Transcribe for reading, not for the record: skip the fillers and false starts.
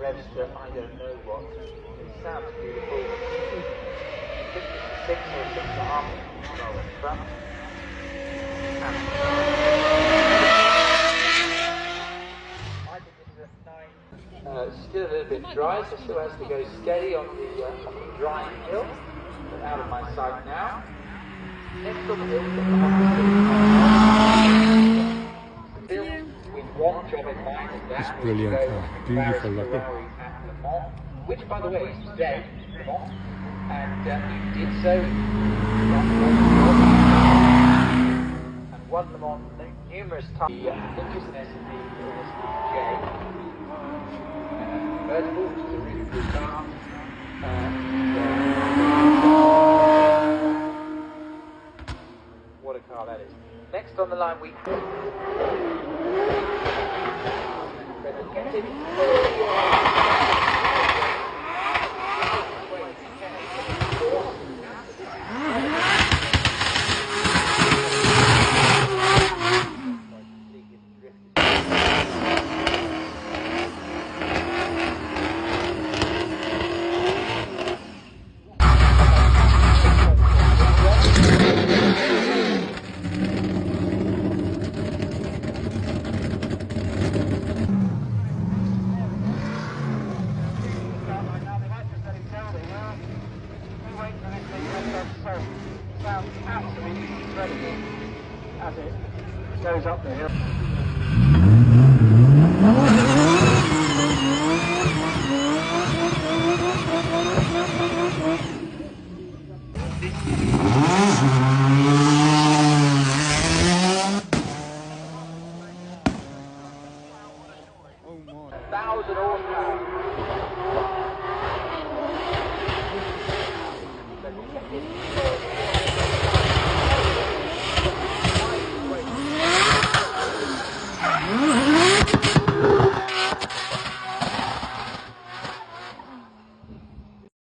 register, I don't know what. It sounds beautiful. I think it's 6 or 6.5 well at front. I think this is a 9. Still a little bit dry, so still has to go steady on the drying hill. But out of my sight now. Next on the hill, we've got the Hospital with one job in mind, and that it's brilliant car, beautiful looking. Which, by the way, is today, and he did so. And won them on numerous times. I think it's an S&P or S&J. Convertible, which is a really good car. What a car that is. Next on the line, we sounds absolutely incredible as it goes up the hill. Oh my. 1,000 horsepower.